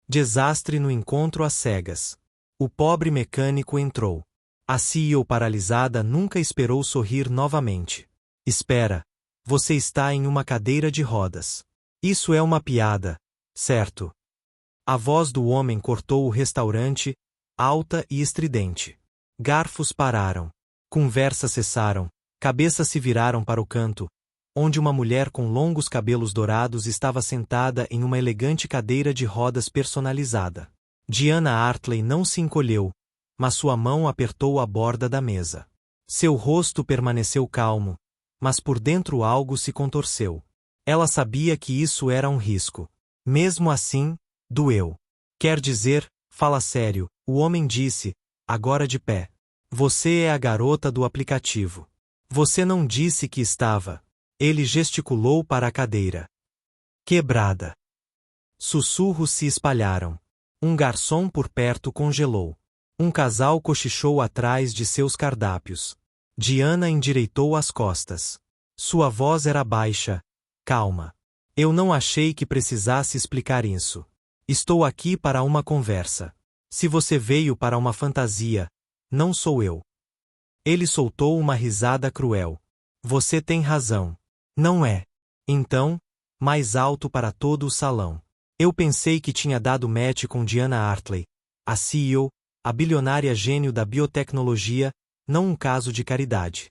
Desastre no encontro às cegas. O pobre mecânico entrou. A CEO paralisada nunca esperou sorrir novamente. Espera. Você está em uma cadeira de rodas. Isso é uma piada, certo? A voz do homem cortou o restaurante, alta e estridente. Garfos pararam. Conversas cessaram. Cabeças se viraram para o canto, onde uma mulher com longos cabelos dourados estava sentada em uma elegante cadeira de rodas personalizada. Diana Hartley não se encolheu, mas sua mão apertou a borda da mesa. Seu rosto permaneceu calmo, mas por dentro algo se contorceu. Ela sabia que isso era um risco. Mesmo assim, doeu. Quer dizer, fala sério, o homem disse, agora de pé. Você é a garota do aplicativo. Você não disse que estava. Ele gesticulou para a cadeira. Quebrada. Sussurros se espalharam. Um garçom por perto congelou. Um casal cochichou atrás de seus cardápios. Diana endireitou as costas. Sua voz era baixa, calma. Eu não achei que precisasse explicar isso. Estou aqui para uma conversa. Se você veio para uma fantasia, não sou eu. Ele soltou uma risada cruel. Você tem razão. Não é. Então, mais alto para todo o salão. Eu pensei que tinha dado match com Diana Hartley, a CEO, a bilionária gênio da biotecnologia, não um caso de caridade.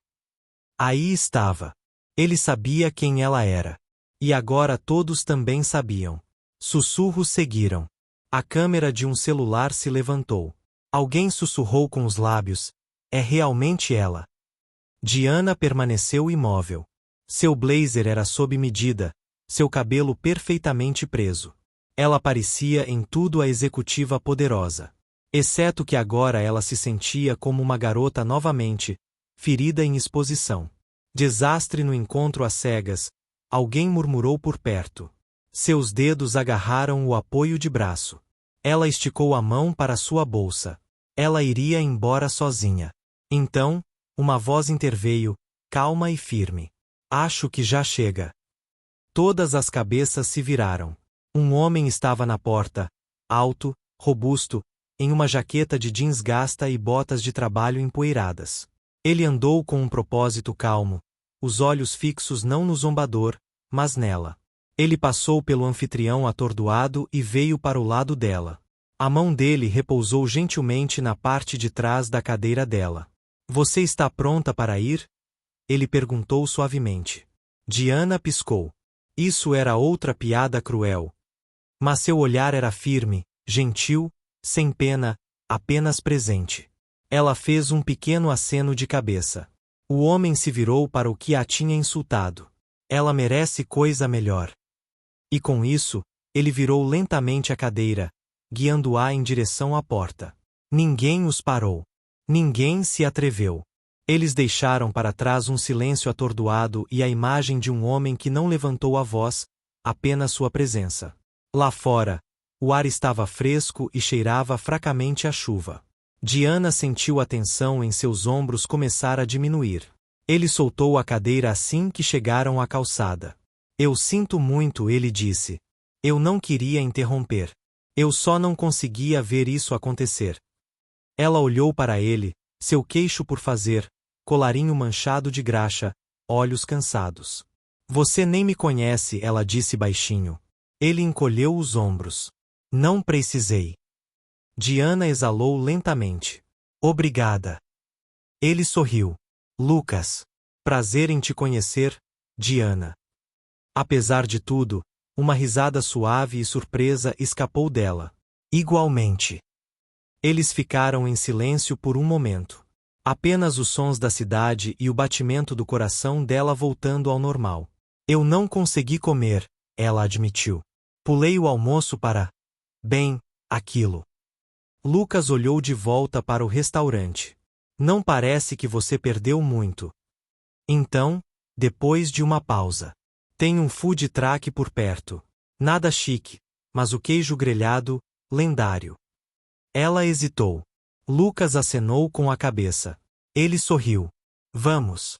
Aí estava. Ele sabia quem ela era. E agora todos também sabiam. Sussurros seguiram. A câmera de um celular se levantou. Alguém sussurrou com os lábios. É realmente ela. Diana permaneceu imóvel. Seu blazer era sob medida, seu cabelo perfeitamente preso. Ela parecia em tudo a executiva poderosa. Exceto que agora ela se sentia como uma garota novamente, ferida em exposição. Desastre no encontro às cegas, alguém murmurou por perto. Seus dedos agarraram o apoio de braço. Ela esticou a mão para sua bolsa. Ela iria embora sozinha. Então, uma voz interveio, calma e firme. Acho que já chega. Todas as cabeças se viraram. Um homem estava na porta, alto, robusto, em uma jaqueta de jeans gasta e botas de trabalho empoeiradas. Ele andou com um propósito calmo, os olhos fixos não no zombador, mas nela. Ele passou pelo anfitrião atordoado e veio para o lado dela. A mão dele repousou gentilmente na parte de trás da cadeira dela. Você está pronta para ir? Ele perguntou suavemente. Diana piscou. Isso era outra piada cruel. Mas seu olhar era firme, gentil, sem pena, apenas presente. Ela fez um pequeno aceno de cabeça. O homem se virou para o que a tinha insultado. Ela merece coisa melhor. E com isso, ele virou lentamente a cadeira, guiando-a em direção à porta. Ninguém os parou. Ninguém se atreveu. Eles deixaram para trás um silêncio atordoado e a imagem de um homem que não levantou a voz, apenas sua presença. Lá fora, o ar estava fresco e cheirava fracamente a chuva. Diana sentiu a tensão em seus ombros começar a diminuir. Ele soltou a cadeira assim que chegaram à calçada. Eu sinto muito, ele disse. Eu não queria interromper. Eu só não conseguia ver isso acontecer. Ela olhou para ele, seu queixo por fazer, colarinho manchado de graxa, olhos cansados. Você nem me conhece, ela disse baixinho. Ele encolheu os ombros. Não precisei. Diana exalou lentamente. Obrigada. Ele sorriu. Lucas. Prazer em te conhecer, Diana. Apesar de tudo, uma risada suave e surpresa escapou dela. Igualmente. Eles ficaram em silêncio por um momento. Apenas os sons da cidade e o batimento do coração dela voltando ao normal. Eu não consegui comer, ela admitiu. Pulei o almoço para... Bem, aquilo. Lucas olhou de volta para o restaurante. Não parece que você perdeu muito. Então, depois de uma pausa. Tem um food truck por perto. Nada chique, mas o queijo grelhado, lendário. Ela hesitou. Lucas acenou com a cabeça. Ele sorriu. Vamos.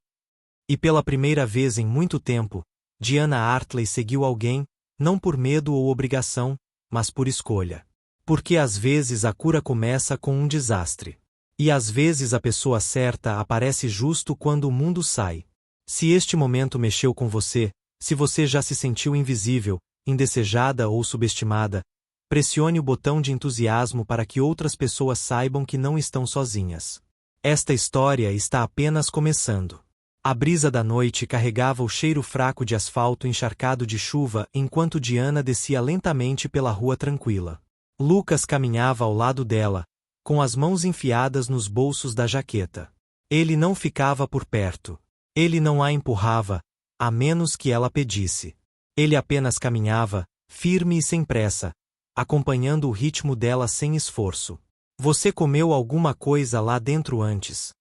E pela primeira vez em muito tempo, Diana Hartley seguiu alguém, não por medo ou obrigação, mas por escolha. Porque às vezes a cura começa com um desastre. E às vezes a pessoa certa aparece justo quando o mundo sai. Se este momento mexeu com você, se você já se sentiu invisível, indesejada ou subestimada, pressione o botão de entusiasmo para que outras pessoas saibam que não estão sozinhas. Esta história está apenas começando. A brisa da noite carregava o cheiro fraco de asfalto encharcado de chuva enquanto Diana descia lentamente pela rua tranquila. Lucas caminhava ao lado dela, com as mãos enfiadas nos bolsos da jaqueta. Ele não ficava por perto. Ele não a empurrava, a menos que ela pedisse. Ele apenas caminhava, firme e sem pressa, acompanhando o ritmo dela sem esforço. Você comeu alguma coisa lá dentro antes?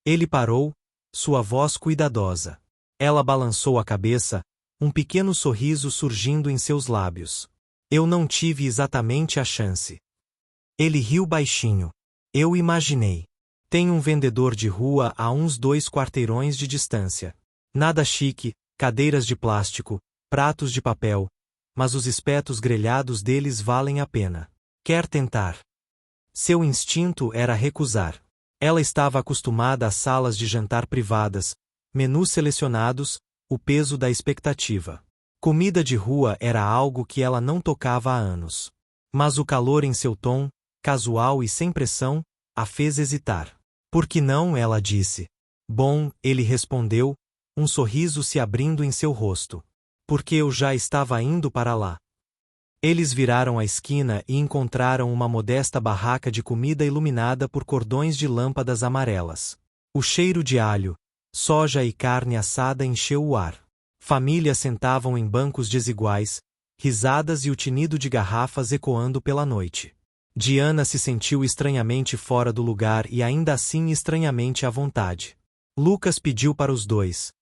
Ele parou, sua voz cuidadosa. Ela balançou a cabeça, um pequeno sorriso surgindo em seus lábios. Eu não tive exatamente a chance. Ele riu baixinho. Eu imaginei. Tem um vendedor de rua a uns 2 quarteirões de distância. Nada chique, cadeiras de plástico, pratos de papel, mas os espetos grelhados deles valem a pena. Quer tentar? Seu instinto era recusar. Ela estava acostumada a salas de jantar privadas, menus selecionados, o peso da expectativa. Comida de rua era algo que ela não tocava há anos. Mas o calor em seu tom, casual e sem pressão, a fez hesitar. Por que não? Ela disse. Bom, ele respondeu, um sorriso se abrindo em seu rosto. Porque eu já estava indo para lá. Eles viraram a esquina e encontraram uma modesta barraca de comida iluminada por cordões de lâmpadas amarelas. O cheiro de alho, soja e carne assada encheu o ar. Famílias sentavam em bancos desiguais, risadas e o tinido de garrafas ecoando pela noite. Diana se sentiu estranhamente fora do lugar e ainda assim estranhamente à vontade. Lucas pediu para os dois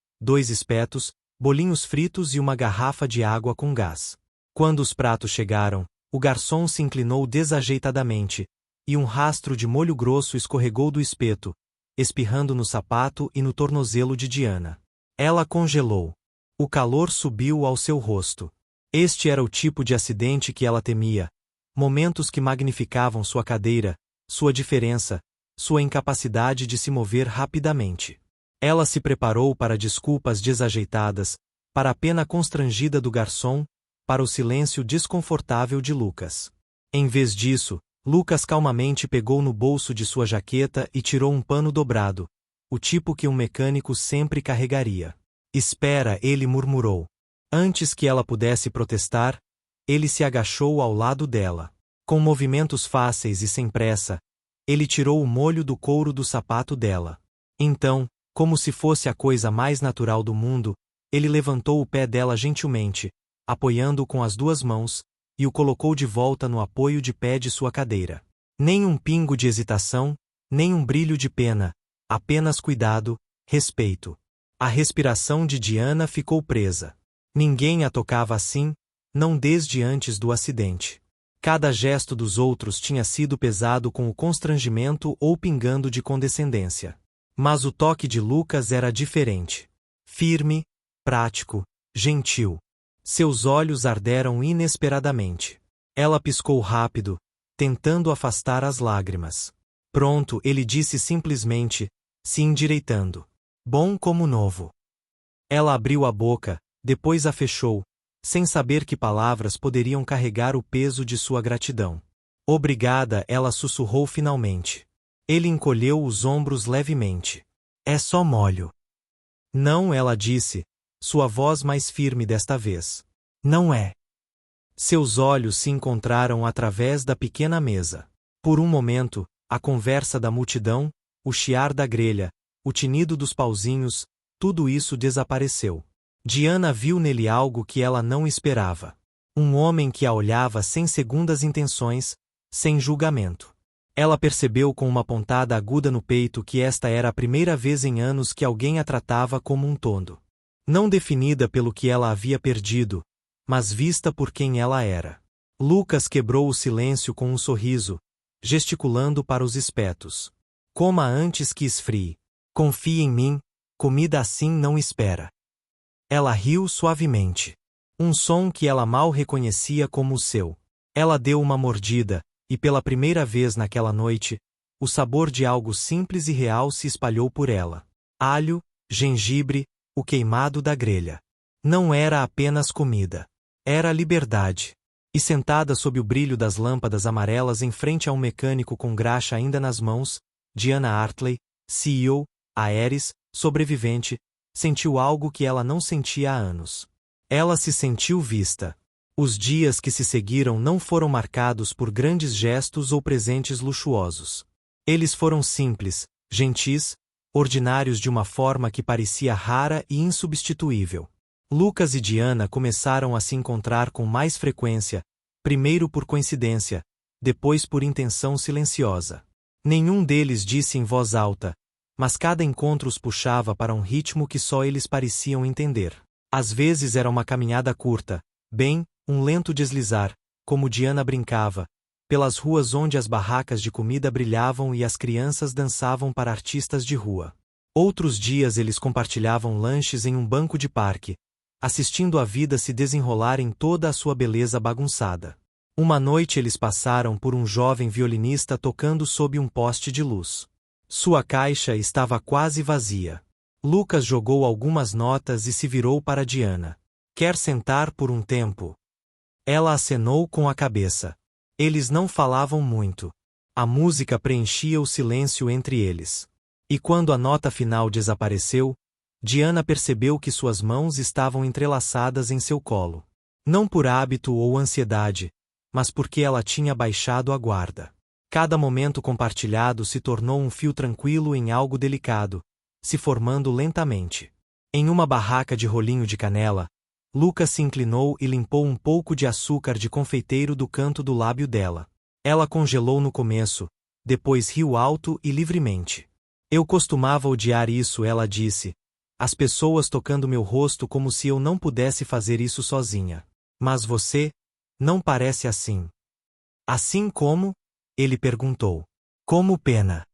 espetos, bolinhos fritos e uma garrafa de água com gás. Quando os pratos chegaram, o garçom se inclinou desajeitadamente, e um rastro de molho grosso escorregou do espeto, espirrando no sapato e no tornozelo de Diana. Ela congelou. O calor subiu ao seu rosto. Este era o tipo de acidente que ela temia. Momentos que magnificavam sua cadeira, sua diferença, sua incapacidade de se mover rapidamente. Ela se preparou para desculpas desajeitadas, para a pena constrangida do garçom, para o silêncio desconfortável de Lucas. Em vez disso, Lucas calmamente pegou no bolso de sua jaqueta e tirou um pano dobrado, o tipo que um mecânico sempre carregaria. Espera, ele murmurou. Antes que ela pudesse protestar, ele se agachou ao lado dela. Com movimentos fáceis e sem pressa, ele tirou o molho do couro do sapato dela. Então, como se fosse a coisa mais natural do mundo, ele levantou o pé dela gentilmente, apoiando-o com as 2 mãos, e o colocou de volta no apoio de pé de sua cadeira. Nem um pingo de hesitação, nem um brilho de pena, apenas cuidado, respeito. A respiração de Diana ficou presa. Ninguém a tocava assim, não desde antes do acidente. Cada gesto dos outros tinha sido pesado com o constrangimento ou pingando de condescendência. Mas o toque de Lucas era diferente. Firme, prático, gentil. Seus olhos arderam inesperadamente. Ela piscou rápido, tentando afastar as lágrimas. Pronto, ele disse simplesmente, se endireitando. Bom como novo. Ela abriu a boca, depois a fechou, sem saber que palavras poderiam carregar o peso de sua gratidão. Obrigada, ela sussurrou finalmente. Ele encolheu os ombros levemente. É só molho. Não, ela disse, sua voz mais firme desta vez. Não é. Seus olhos se encontraram através da pequena mesa. Por um momento, a conversa da multidão, o chiar da grelha, o tinido dos pauzinhos, tudo isso desapareceu. Diana viu nele algo que ela não esperava. Um homem que a olhava sem segundas intenções, sem julgamento. Ela percebeu com uma pontada aguda no peito que esta era a primeira vez em anos que alguém a tratava como um tondo. Não definida pelo que ela havia perdido, mas vista por quem ela era. Lucas quebrou o silêncio com um sorriso, gesticulando para os espetos. Coma antes que esfrie. Confie em mim, comida assim não espera. Ela riu suavemente. Um som que ela mal reconhecia como o seu. Ela deu uma mordida, e pela primeira vez naquela noite, o sabor de algo simples e real se espalhou por ela. Alho, gengibre, o queimado da grelha. Não era apenas comida. Era liberdade. E sentada sob o brilho das lâmpadas amarelas em frente a um mecânico com graxa ainda nas mãos, Diana Hartley, CEO, Aeris, sobrevivente, sentiu algo que ela não sentia há anos. Ela se sentiu vista. Os dias que se seguiram não foram marcados por grandes gestos ou presentes luxuosos. Eles foram simples, gentis, ordinários de uma forma que parecia rara e insubstituível. Lucas e Diana começaram a se encontrar com mais frequência, primeiro por coincidência, depois por intenção silenciosa. Nenhum deles disse em voz alta, mas cada encontro os puxava para um ritmo que só eles pareciam entender. Às vezes era uma caminhada curta, um lento deslizar, como Diana brincava, pelas ruas onde as barracas de comida brilhavam e as crianças dançavam para artistas de rua. Outros dias eles compartilhavam lanches em um banco de parque, assistindo a vida se desenrolar em toda a sua beleza bagunçada. Uma noite eles passaram por um jovem violinista tocando sob um poste de luz. Sua caixa estava quase vazia. Lucas jogou algumas notas e se virou para Diana. Quer sentar por um tempo? Ela acenou com a cabeça. Eles não falavam muito. A música preenchia o silêncio entre eles. E quando a nota final desapareceu, Diana percebeu que suas mãos estavam entrelaçadas em seu colo. Não por hábito ou ansiedade, mas porque ela tinha baixado a guarda. Cada momento compartilhado se tornou um fio tranquilo em algo delicado, se formando lentamente. Em uma barraca de rolinho de canela, Lucas se inclinou e limpou um pouco de açúcar de confeiteiro do canto do lábio dela. Ela congelou no começo, depois riu alto e livremente. Eu costumava odiar isso, ela disse. As pessoas tocando meu rosto como se eu não pudesse fazer isso sozinha. Mas você, não parece assim. Assim como? Ele perguntou. Como pena.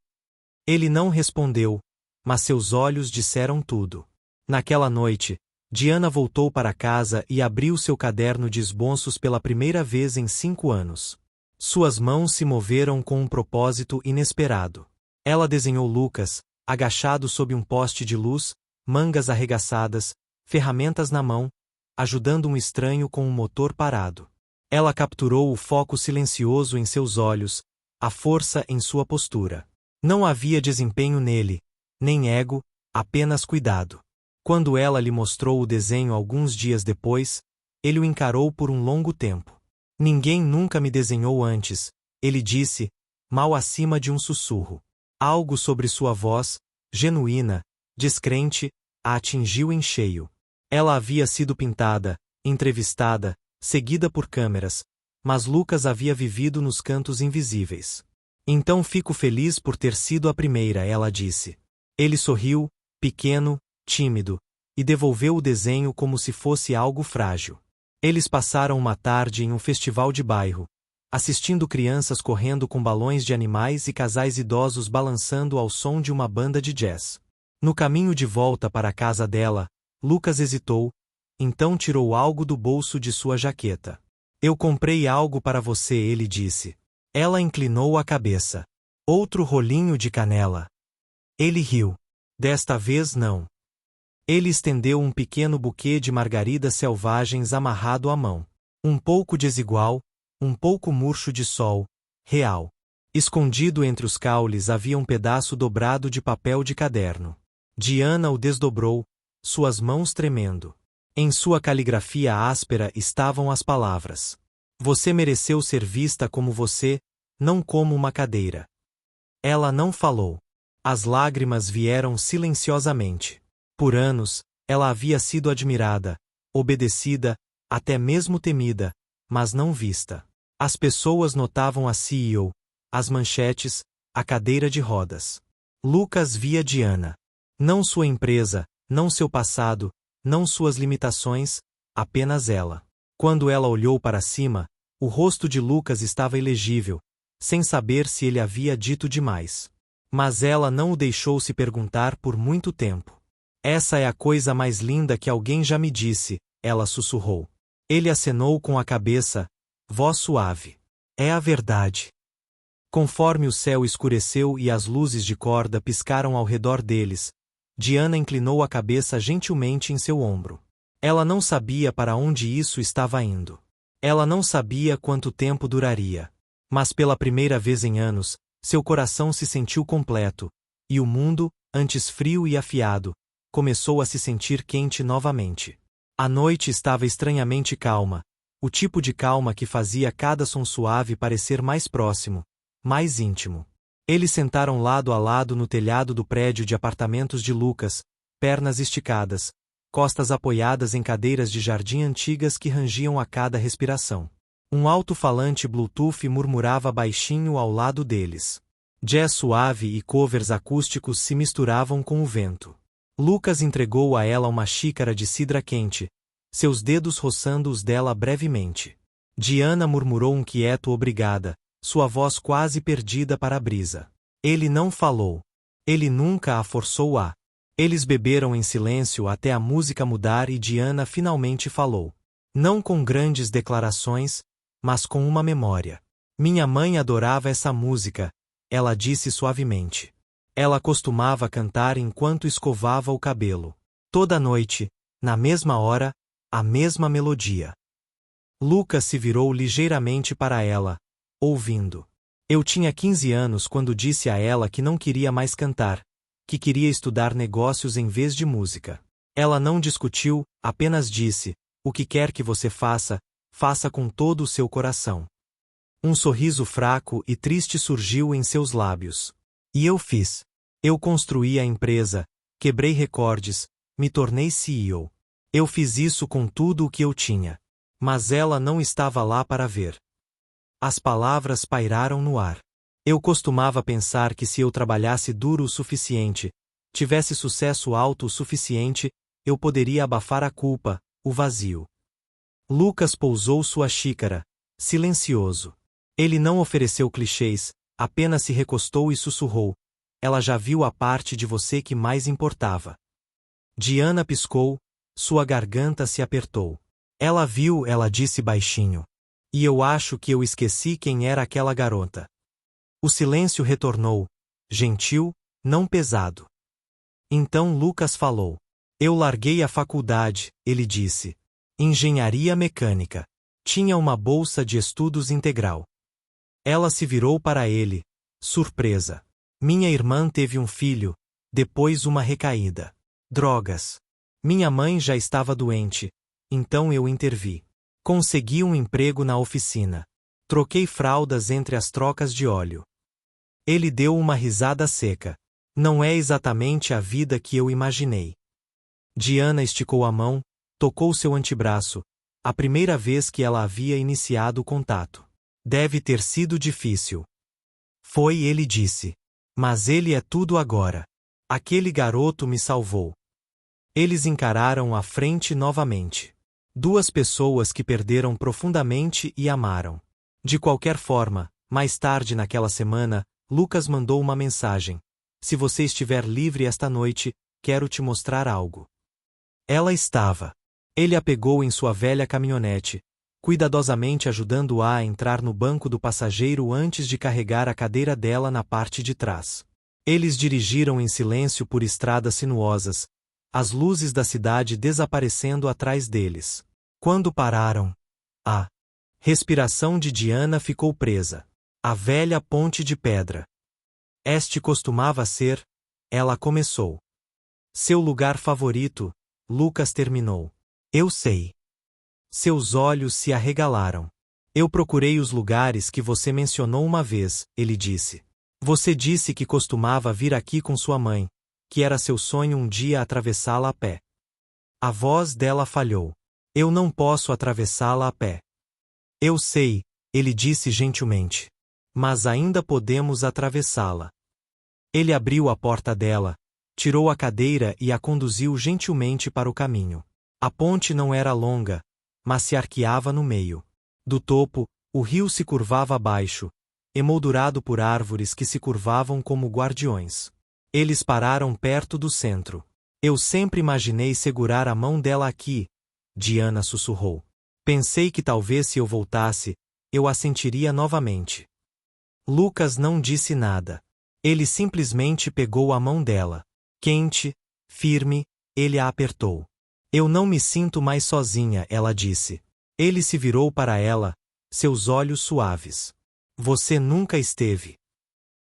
Ele não respondeu, mas seus olhos disseram tudo. Naquela noite, Diana voltou para casa e abriu seu caderno de esboços pela primeira vez em 5 anos. Suas mãos se moveram com um propósito inesperado. Ela desenhou Lucas, agachado sob um poste de luz, mangas arregaçadas, ferramentas na mão, ajudando um estranho com um motor parado. Ela capturou o foco silencioso em seus olhos, a força em sua postura. Não havia desempenho nele, nem ego, apenas cuidado. Quando ela lhe mostrou o desenho alguns dias depois, ele o encarou por um longo tempo. Ninguém nunca me desenhou antes, ele disse, mal acima de um sussurro. Algo sobre sua voz, genuína, descrente, a atingiu em cheio. Ela havia sido pintada, entrevistada, seguida por câmeras, mas Lucas havia vivido nos cantos invisíveis. Então fico feliz por ter sido a primeira, ela disse. Ele sorriu, pequeno, tímido, e devolveu o desenho como se fosse algo frágil. Eles passaram uma tarde em um festival de bairro, assistindo crianças correndo com balões de animais e casais idosos balançando ao som de uma banda de jazz. No caminho de volta para a casa dela, Lucas hesitou, então tirou algo do bolso de sua jaqueta. Eu comprei algo para você, ele disse. Ela inclinou a cabeça. Outro rolinho de canela. Ele riu. Desta vez não. Ele estendeu um pequeno buquê de margaridas selvagens amarrado à mão. Um pouco desigual, um pouco murcho de sol, real. Escondido entre os caules havia um pedaço dobrado de papel de caderno. Diana o desdobrou, suas mãos tremendo. Em sua caligrafia áspera estavam as palavras: Você mereceu ser vista como você, não como uma cadeira. Ela não falou. As lágrimas vieram silenciosamente. Por anos, ela havia sido admirada, obedecida, até mesmo temida, mas não vista. As pessoas notavam a CEO, as manchetes, a cadeira de rodas. Lucas via Diana. Não sua empresa, não seu passado, não suas limitações, apenas ela. Quando ela olhou para cima, o rosto de Lucas estava ilegível, sem saber se ele havia dito demais. Mas ela não o deixou se perguntar por muito tempo. Essa é a coisa mais linda que alguém já me disse, ela sussurrou. Ele acenou com a cabeça, voz suave. É a verdade. Conforme o céu escureceu e as luzes de corda piscaram ao redor deles, Diana inclinou a cabeça gentilmente em seu ombro. Ela não sabia para onde isso estava indo. Ela não sabia quanto tempo duraria. Mas pela primeira vez em anos, seu coração se sentiu completo, e o mundo, antes frio e afiado, começou a se sentir quente novamente. A noite estava estranhamente calma, o tipo de calma que fazia cada som suave parecer mais próximo, mais íntimo. Eles sentaram lado a lado no telhado do prédio de apartamentos de Lucas, pernas esticadas, costas apoiadas em cadeiras de jardim antigas que rangiam a cada respiração. Um alto-falante Bluetooth murmurava baixinho ao lado deles. Jazz suave e covers acústicos se misturavam com o vento. Lucas entregou a ela uma xícara de cidra quente, seus dedos roçando os dela brevemente. Diana murmurou um quieto obrigada, sua voz quase perdida para a brisa. Ele não falou. Ele nunca a forçou a. Eles beberam em silêncio até a música mudar e Diana finalmente falou. Não com grandes declarações, mas com uma memória. Minha mãe adorava essa música, ela disse suavemente. Ela costumava cantar enquanto escovava o cabelo. Toda noite, na mesma hora, a mesma melodia. Lucas se virou ligeiramente para ela, ouvindo. Eu tinha 15 anos quando disse a ela que não queria mais cantar, que queria estudar negócios em vez de música. Ela não discutiu, apenas disse: o que quer que você faça, faça com todo o seu coração. Um sorriso fraco e triste surgiu em seus lábios. E eu fiz. Eu construí a empresa, quebrei recordes, me tornei CEO. Eu fiz isso com tudo o que eu tinha. Mas ela não estava lá para ver. As palavras pairaram no ar. Eu costumava pensar que se eu trabalhasse duro o suficiente, tivesse sucesso alto o suficiente, eu poderia abafar a culpa, o vazio. Lucas pousou sua xícara, silencioso. Ele não ofereceu clichês, apenas se recostou e sussurrou. Ela já viu a parte de você que mais importava. Diana piscou, sua garganta se apertou. Ela viu, ela disse baixinho. E eu acho que eu esqueci quem era aquela garota. O silêncio retornou, gentil, não pesado. Então Lucas falou. Eu larguei a faculdade, ele disse. Engenharia mecânica. Tinha uma bolsa de estudos integral. Ela se virou para ele, surpresa. Minha irmã teve um filho, depois uma recaída. Drogas. Minha mãe já estava doente, então eu intervi. Consegui um emprego na oficina. Troquei fraldas entre as trocas de óleo. Ele deu uma risada seca. Não é exatamente a vida que eu imaginei. Diana esticou a mão, tocou seu antebraço, a primeira vez que ela havia iniciado o contato. Deve ter sido difícil. Foi, ele disse. Mas ele é tudo agora. Aquele garoto me salvou. Eles encararam a frente novamente. Duas pessoas que perderam profundamente e amaram. De qualquer forma, mais tarde naquela semana, Lucas mandou uma mensagem. Se você estiver livre esta noite, quero te mostrar algo. Ela estava. Ele a pegou em sua velha caminhonete, cuidadosamente ajudando-a a entrar no banco do passageiro antes de carregar a cadeira dela na parte de trás. Eles dirigiram em silêncio por estradas sinuosas, as luzes da cidade desaparecendo atrás deles. Quando pararam, a respiração de Diana ficou presa. A velha ponte de pedra. Este costumava ser, ela começou. Seu lugar favorito, Lucas terminou. Eu sei. Seus olhos se arregalaram. Eu procurei os lugares que você mencionou uma vez, ele disse. Você disse que costumava vir aqui com sua mãe, que era seu sonho um dia atravessá-la a pé. A voz dela falhou. Eu não posso atravessá-la a pé. Eu sei, ele disse gentilmente. Mas ainda podemos atravessá-la. Ele abriu a porta dela, tirou a cadeira e a conduziu gentilmente para o caminho. A ponte não era longa, mas se arqueava no meio. Do topo, o rio se curvava abaixo, emoldurado por árvores que se curvavam como guardiões. Eles pararam perto do centro. Eu sempre imaginei segurar a mão dela aqui, Diana sussurrou. Pensei que talvez se eu voltasse, eu a sentiria novamente. Lucas não disse nada. Ele simplesmente pegou a mão dela. Quente, firme, ele a apertou. Eu não me sinto mais sozinha, ela disse. Ele se virou para ela, seus olhos suaves. Você nunca esteve.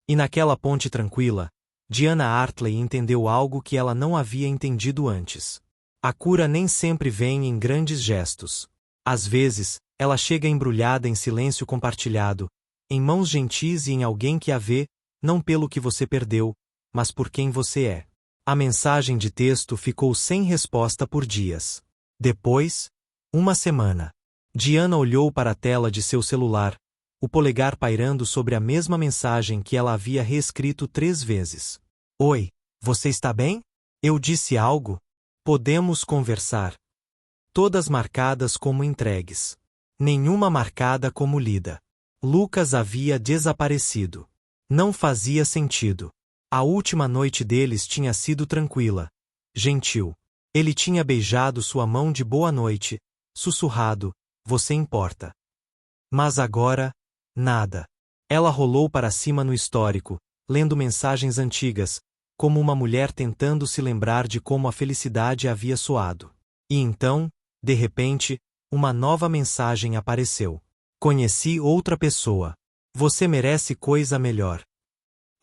E naquela ponte tranquila, Diana Hartley entendeu algo que ela não havia entendido antes. A cura nem sempre vem em grandes gestos. Às vezes, ela chega embrulhada em silêncio compartilhado, em mãos gentis e em alguém que a vê, não pelo que você perdeu, mas por quem você é. A mensagem de texto ficou sem resposta por dias. Depois, uma semana. Diana olhou para a tela de seu celular, o polegar pairando sobre a mesma mensagem que ela havia reescrito 3 vezes. Oi, você está bem? Eu disse algo? Podemos conversar. Todas marcadas como entregues. Nenhuma marcada como lida. Lucas havia desaparecido. Não fazia sentido. A última noite deles tinha sido tranquila, gentil. Ele tinha beijado sua mão de boa noite, sussurrado, você importa. Mas agora, nada. Ela rolou para cima no histórico, lendo mensagens antigas, como uma mulher tentando se lembrar de como a felicidade havia soado. E então, de repente, uma nova mensagem apareceu. Conheci outra pessoa. Você merece coisa melhor.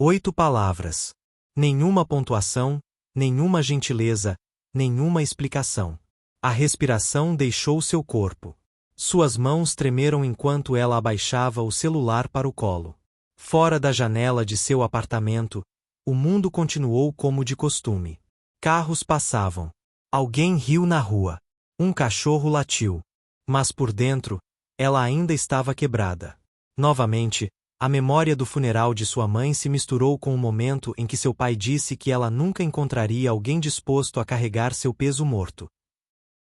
8 palavras. Nenhuma pontuação, nenhuma gentileza, nenhuma explicação. A respiração deixou seu corpo. Suas mãos tremeram enquanto ela abaixava o celular para o colo. Fora da janela de seu apartamento, o mundo continuou como de costume. Carros passavam. Alguém riu na rua. Um cachorro latiu. Mas por dentro, ela ainda estava quebrada. Novamente, a memória do funeral de sua mãe se misturou com o momento em que seu pai disse que ela nunca encontraria alguém disposto a carregar seu peso morto.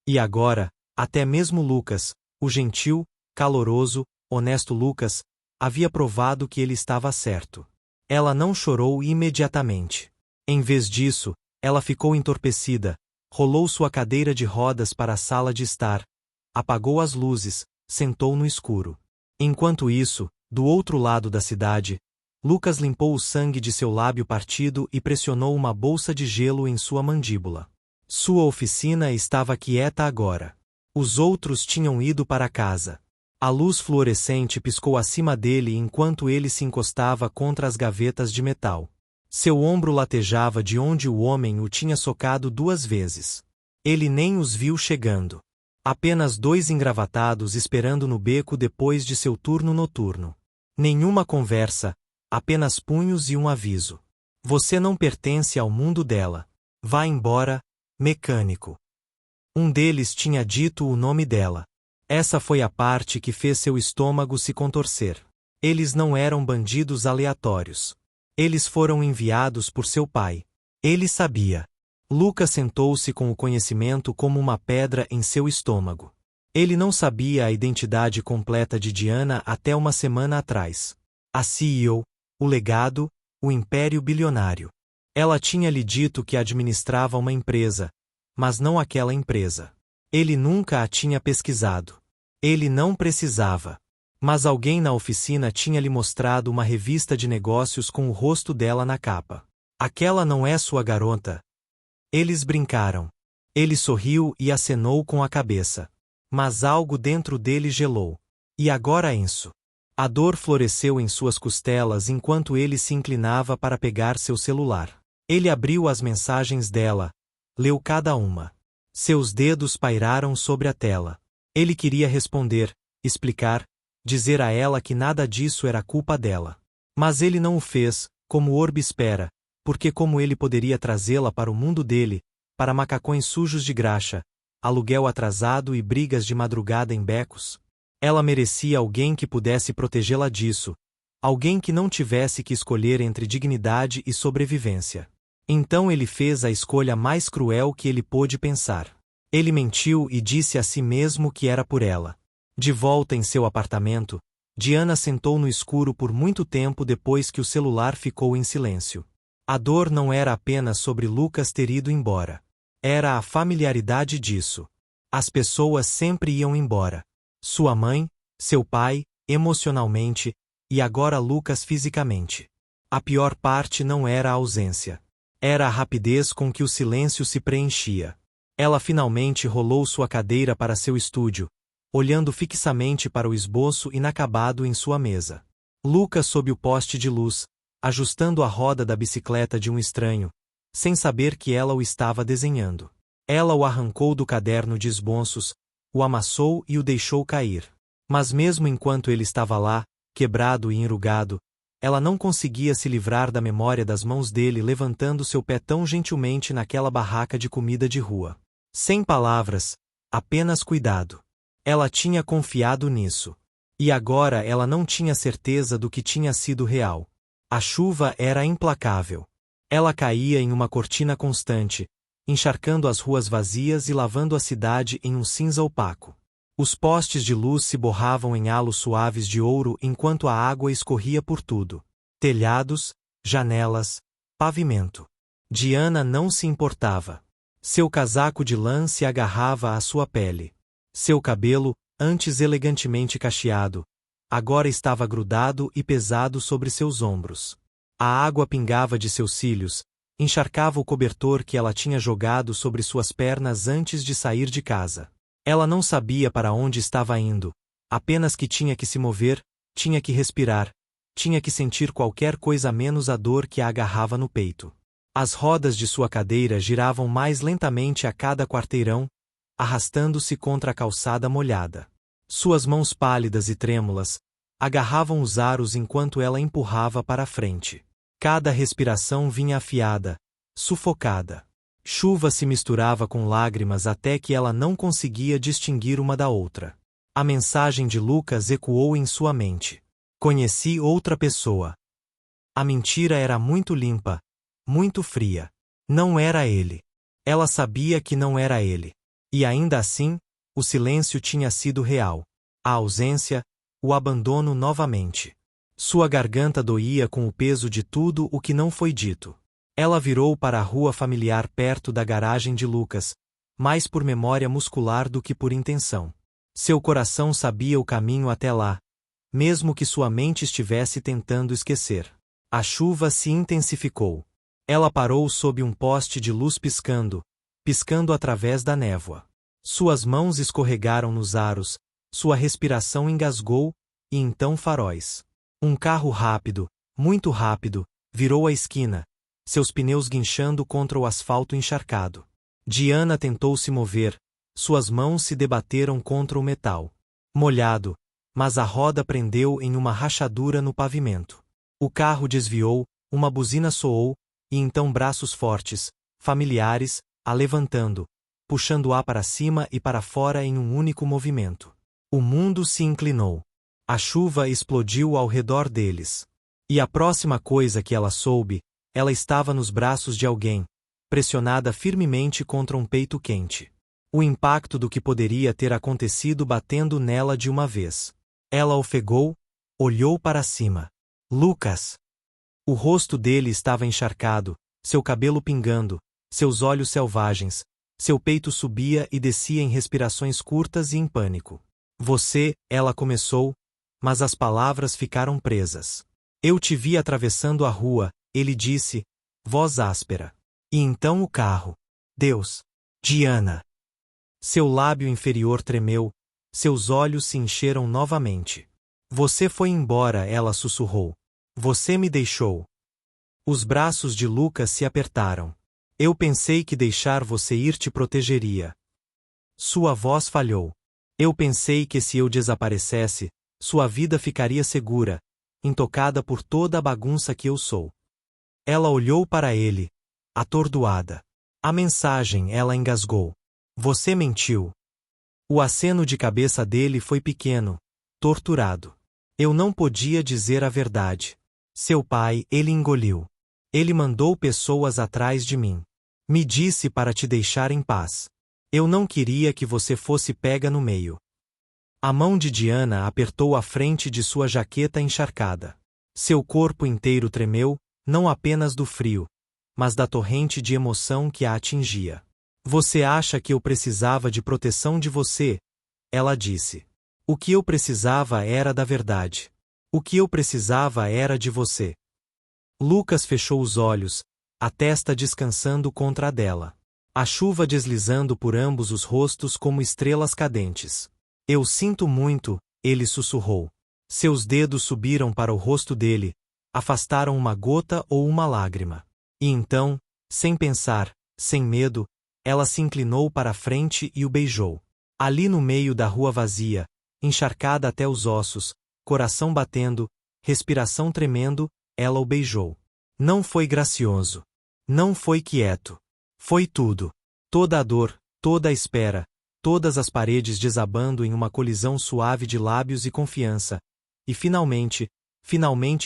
E agora, até mesmo Lucas, o gentil, caloroso, honesto Lucas, havia provado que ele estava certo. Ela não chorou imediatamente. Em vez disso, ela ficou entorpecida, rolou sua cadeira de rodas para a sala de estar, apagou as luzes, sentou no escuro. Enquanto isso, do outro lado da cidade, Lucas limpou o sangue de seu lábio partido e pressionou uma bolsa de gelo em sua mandíbula. Sua oficina estava quieta agora. Os outros tinham ido para casa. A luz fluorescente piscou acima dele enquanto ele se encostava contra as gavetas de metal. Seu ombro latejava de onde o homem o tinha socado 2 vezes. Ele nem os viu chegando. Apenas 2 engravatados esperando no beco depois de seu turno noturno. Nenhuma conversa, apenas punhos e um aviso. Você não pertence ao mundo dela. Vá embora, mecânico. Um deles tinha dito o nome dela. Essa foi a parte que fez seu estômago se contorcer. Eles não eram bandidos aleatórios. Eles foram enviados por seu pai. Ele sabia. Lucas sentou-se com o conhecimento como uma pedra em seu estômago. Ele não sabia a identidade completa de Diana até uma semana atrás. A CEO, o legado, o império bilionário. Ela tinha lhe dito que administrava uma empresa, mas não aquela empresa. Ele nunca a tinha pesquisado. Ele não precisava. Mas alguém na oficina tinha lhe mostrado uma revista de negócios com o rosto dela na capa. Aquela não é sua garota. Eles brincaram. Ele sorriu e acenou com a cabeça. Mas algo dentro dele gelou. E agora Enzo. A dor floresceu em suas costelas enquanto ele se inclinava para pegar seu celular. Ele abriu as mensagens dela, leu cada uma. Seus dedos pairaram sobre a tela. Ele queria responder, explicar, dizer a ela que nada disso era culpa dela. Mas ele não o fez, como Orbe espera, porque como ele poderia trazê-la para o mundo dele, para macacões sujos de graxa, aluguel atrasado e brigas de madrugada em becos? Ela merecia alguém que pudesse protegê-la disso, alguém que não tivesse que escolher entre dignidade e sobrevivência. Então ele fez a escolha mais cruel que ele pôde pensar. Ele mentiu e disse a si mesmo que era por ela. De volta em seu apartamento, Diana sentou no escuro por muito tempo depois que o celular ficou em silêncio. A dor não era apenas sobre Lucas ter ido embora. Era a familiaridade disso. As pessoas sempre iam embora. Sua mãe, seu pai, emocionalmente, e agora Lucas fisicamente. A pior parte não era a ausência. Era a rapidez com que o silêncio se preenchia. Ela finalmente rolou sua cadeira para seu estúdio, olhando fixamente para o esboço inacabado em sua mesa. Lucas sob o poste de luz, ajustando a roda da bicicleta de um estranho, sem saber que ela o estava desenhando. Ela o arrancou do caderno de esboços, o amassou e o deixou cair. Mas mesmo enquanto ele estava lá, quebrado e enrugado, ela não conseguia se livrar da memória das mãos dele levantando seu pé tão gentilmente naquela barraca de comida de rua. Sem palavras, apenas cuidado. Ela tinha confiado nisso. E agora ela não tinha certeza do que tinha sido real. A chuva era implacável. Ela caía em uma cortina constante, encharcando as ruas vazias e lavando a cidade em um cinza opaco. Os postes de luz se borravam em halos suaves de ouro enquanto a água escorria por tudo. Telhados, janelas, pavimento. Diana não se importava. Seu casaco de lã se agarrava à sua pele. Seu cabelo, antes elegantemente cacheado, agora estava grudado e pesado sobre seus ombros. A água pingava de seus cílios, encharcava o cobertor que ela tinha jogado sobre suas pernas antes de sair de casa. Ela não sabia para onde estava indo, apenas que tinha que se mover, tinha que respirar, tinha que sentir qualquer coisa menos a dor que a agarrava no peito. As rodas de sua cadeira giravam mais lentamente a cada quarteirão, arrastando-se contra a calçada molhada. Suas mãos pálidas e trêmulas agarravam os aros enquanto ela empurrava para a frente. Cada respiração vinha afiada, sufocada. Chuva se misturava com lágrimas até que ela não conseguia distinguir uma da outra. A mensagem de Lucas ecoou em sua mente. Conheci outra pessoa. A mentira era muito limpa, muito fria. Não era ele. Ela sabia que não era ele. E ainda assim, o silêncio tinha sido real. A ausência, o abandono novamente. Sua garganta doía com o peso de tudo o que não foi dito. Ela virou para a rua familiar perto da garagem de Lucas, mais por memória muscular do que por intenção. Seu coração sabia o caminho até lá, mesmo que sua mente estivesse tentando esquecer. A chuva se intensificou. Ela parou sob um poste de luz piscando, piscando através da névoa. Suas mãos escorregaram nos aros, sua respiração engasgou, e então faróis. Um carro rápido, muito rápido, virou a esquina, seus pneus guinchando contra o asfalto encharcado. Diana tentou se mover, suas mãos se debateram contra o metal. Molhado, mas a roda prendeu em uma rachadura no pavimento. O carro desviou, uma buzina soou, e então braços fortes, familiares, a levantando, puxando-a para cima e para fora em um único movimento. O mundo se inclinou. A chuva explodiu ao redor deles. E a próxima coisa que ela soube, ela estava nos braços de alguém, pressionada firmemente contra um peito quente. O impacto do que poderia ter acontecido batendo nela de uma vez. Ela ofegou, olhou para cima. Lucas! O rosto dele estava encharcado, seu cabelo pingando, seus olhos selvagens, seu peito subia e descia em respirações curtas e em pânico. Você, ela começou, mas as palavras ficaram presas. Eu te vi atravessando a rua, ele disse, voz áspera. E então o carro. Deus! Diana! Seu lábio inferior tremeu, seus olhos se encheram novamente. Você foi embora, ela sussurrou. Você me deixou. Os braços de Lucas se apertaram. Eu pensei que deixar você ir te protegeria. Sua voz falhou. Eu pensei que se eu desaparecesse, sua vida ficaria segura, intocada por toda a bagunça que eu sou. Ela olhou para ele, atordoada. A mensagem, ela engasgou. Você mentiu. O aceno de cabeça dele foi pequeno, torturado. Eu não podia dizer a verdade. Seu pai, ele engoliu. Ele mandou pessoas atrás de mim. Me disse para te deixar em paz. Eu não queria que você fosse pega no meio. A mão de Diana apertou a frente de sua jaqueta encharcada. Seu corpo inteiro tremeu, não apenas do frio, mas da torrente de emoção que a atingia. Você acha que eu precisava de proteção de você? Ela disse. O que eu precisava era da verdade. O que eu precisava era de você. Lucas fechou os olhos, a testa descansando contra a dela. A chuva deslizando por ambos os rostos como estrelas cadentes. Eu sinto muito, ele sussurrou. Seus dedos subiram para o rosto dele, afastaram uma gota ou uma lágrima. E então, sem pensar, sem medo, ela se inclinou para a frente e o beijou. Ali no meio da rua vazia, encharcada até os ossos, coração batendo, respiração tremendo, ela o beijou. Não foi gracioso. Não foi quieto. Foi tudo. Toda a dor, toda a espera, todas as paredes desabando em uma colisão suave de lábios e confiança. E finalmente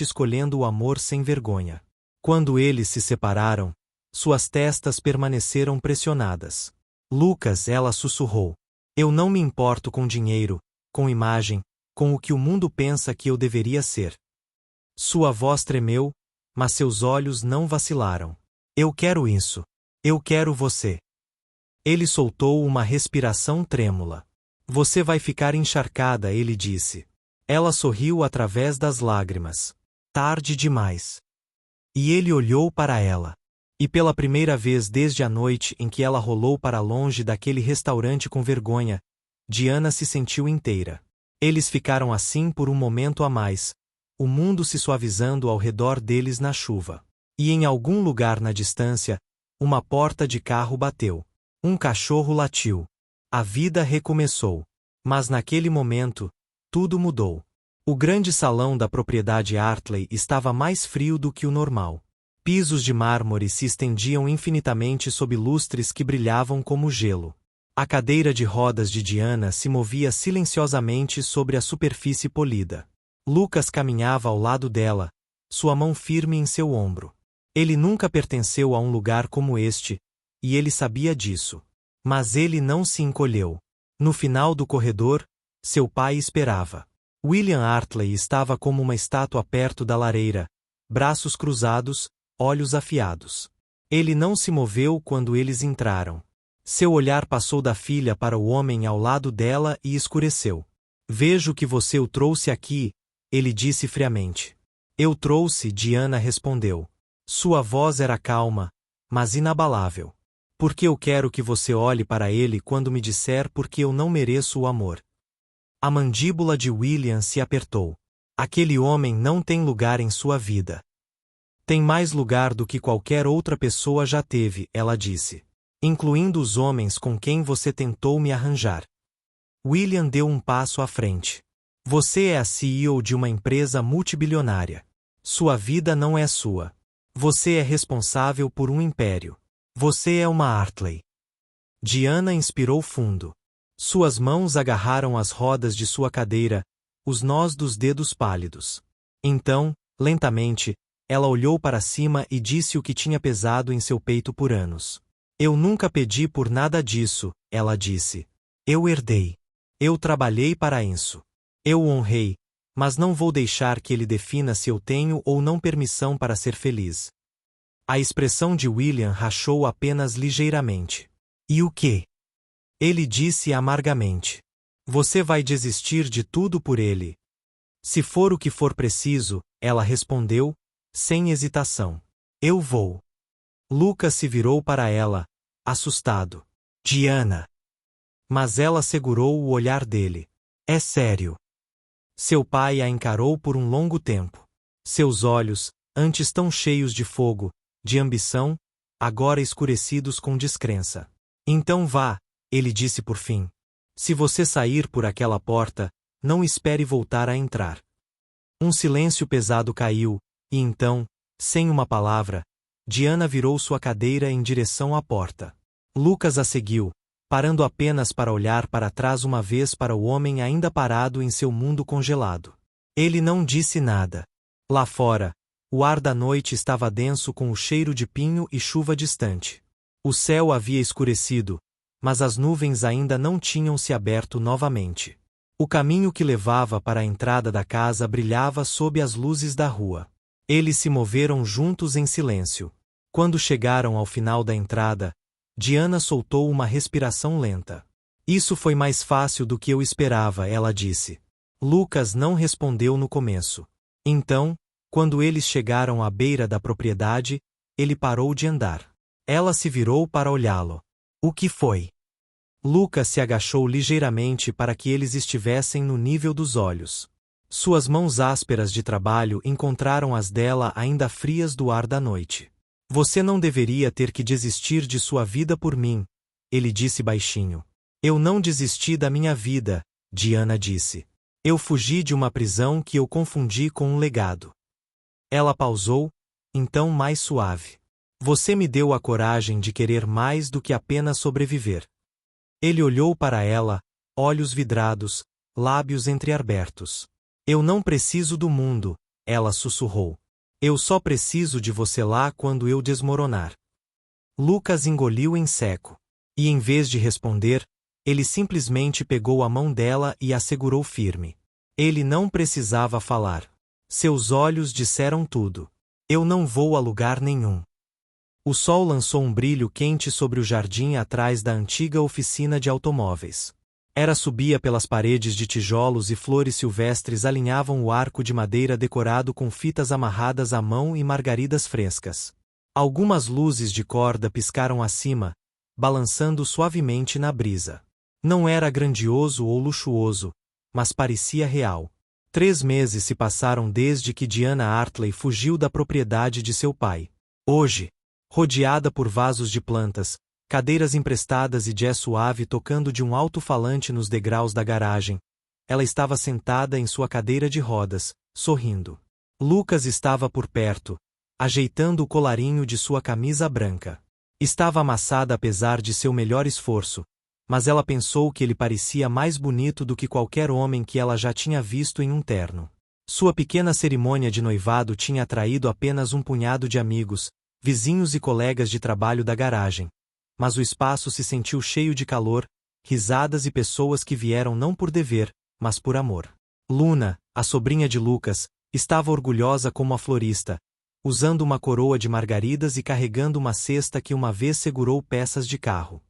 escolhendo o amor sem vergonha. Quando eles se separaram, suas testas permaneceram pressionadas. Lucas, ela sussurrou. Eu não me importo com dinheiro, com imagem, com o que o mundo pensa que eu deveria ser. Sua voz tremeu, mas seus olhos não vacilaram. Eu quero isso. Eu quero você. Ele soltou uma respiração trêmula. Você vai ficar encharcada, ele disse. Ela sorriu através das lágrimas. Tarde demais. E ele olhou para ela. E pela primeira vez desde a noite em que ela rolou para longe daquele restaurante com vergonha, Diana se sentiu inteira. Eles ficaram assim por um momento a mais, o mundo se suavizando ao redor deles na chuva. E em algum lugar na distância, uma porta de carro bateu. Um cachorro latiu. A vida recomeçou. Mas naquele momento, tudo mudou. O grande salão da propriedade Hartley estava mais frio do que o normal. Pisos de mármore se estendiam infinitamente sob lustres que brilhavam como gelo. A cadeira de rodas de Diana se movia silenciosamente sobre a superfície polida. Lucas caminhava ao lado dela, sua mão firme em seu ombro. Ele nunca pertenceu a um lugar como este, e ele sabia disso. Mas ele não se encolheu. No final do corredor, seu pai esperava. William Hartley estava como uma estátua perto da lareira, braços cruzados, olhos afiados. Ele não se moveu quando eles entraram. Seu olhar passou da filha para o homem ao lado dela e escureceu. Vejo que você o trouxe aqui, ele disse friamente. Eu trouxe, Diana respondeu. Sua voz era calma, mas inabalável. Porque eu quero que você olhe para ele quando me disser porque eu não mereço o amor. A mandíbula de William se apertou. Aquele homem não tem lugar em sua vida. Tem mais lugar do que qualquer outra pessoa já teve, ela disse. Incluindo os homens com quem você tentou me arranjar. William deu um passo à frente. Você é a CEO de uma empresa multibilionária. Sua vida não é sua. Você é responsável por um império. Você é uma Hartley. Diana inspirou fundo. Suas mãos agarraram as rodas de sua cadeira, os nós dos dedos pálidos. Então, lentamente, ela olhou para cima e disse o que tinha pesado em seu peito por anos. Eu nunca pedi por nada disso, ela disse. Eu herdei. Eu trabalhei para isso. Eu o honrei, mas não vou deixar que ele defina se eu tenho ou não permissão para ser feliz. A expressão de William rachou apenas ligeiramente. E o quê? Ele disse amargamente. Você vai desistir de tudo por ele. Se for o que for preciso, ela respondeu, sem hesitação. Eu vou. Lucas se virou para ela, assustado. Diana. Mas ela segurou o olhar dele. É sério. Seu pai a encarou por um longo tempo. Seus olhos, antes tão cheios de fogo, de ambição, agora escurecidos com descrença. Então vá, ele disse por fim. Se você sair por aquela porta, não espere voltar a entrar. Um silêncio pesado caiu, e então, sem uma palavra, Diana virou sua cadeira em direção à porta. Lucas a seguiu, parando apenas para olhar para trás uma vez para o homem ainda parado em seu mundo congelado. Ele não disse nada. Lá fora, o ar da noite estava denso com o cheiro de pinho e chuva distante. O céu havia escurecido, mas as nuvens ainda não tinham se aberto novamente. O caminho que levava para a entrada da casa brilhava sob as luzes da rua. Eles se moveram juntos em silêncio. Quando chegaram ao final da entrada, Diana soltou uma respiração lenta. Isso foi mais fácil do que eu esperava, ela disse. Lucas não respondeu no começo. Então, quando eles chegaram à beira da propriedade, ele parou de andar. Ela se virou para olhá-lo. O que foi? Lucas se agachou ligeiramente para que eles estivessem no nível dos olhos. Suas mãos ásperas de trabalho encontraram as dela ainda frias do ar da noite. Você não deveria ter que desistir de sua vida por mim, ele disse baixinho. Eu não desisti da minha vida, Diana disse. Eu fugi de uma prisão que eu confundi com um legado. Ela pausou, então mais suave. Você me deu a coragem de querer mais do que apenas sobreviver. Ele olhou para ela, olhos vidrados, lábios entreabertos. Eu não preciso do mundo, ela sussurrou. Eu só preciso de você lá quando eu desmoronar. Lucas engoliu em seco. E em vez de responder, ele simplesmente pegou a mão dela e a segurou firme. Ele não precisava falar. Seus olhos disseram tudo. Eu não vou a lugar nenhum. O sol lançou um brilho quente sobre o jardim atrás da antiga oficina de automóveis. Era subia pelas paredes de tijolos e flores silvestres alinhavam o arco de madeira decorado com fitas amarradas à mão e margaridas frescas. Algumas luzes de corda piscaram acima, balançando suavemente na brisa. Não era grandioso ou luxuoso, mas parecia real. 3 meses se passaram desde que Diana Hartley fugiu da propriedade de seu pai. Hoje, rodeada por vasos de plantas, cadeiras emprestadas e jazz suave tocando de um alto-falante nos degraus da garagem, ela estava sentada em sua cadeira de rodas, sorrindo. Lucas estava por perto, ajeitando o colarinho de sua camisa branca. Estava amassada apesar de seu melhor esforço, mas ela pensou que ele parecia mais bonito do que qualquer homem que ela já tinha visto em um terno. Sua pequena cerimônia de noivado tinha atraído apenas um punhado de amigos, vizinhos e colegas de trabalho da garagem. Mas o espaço se sentiu cheio de calor, risadas e pessoas que vieram não por dever, mas por amor. Luna, a sobrinha de Lucas, estava orgulhosa como a florista, usando uma coroa de margaridas e carregando uma cesta que uma vez segurou peças de carro.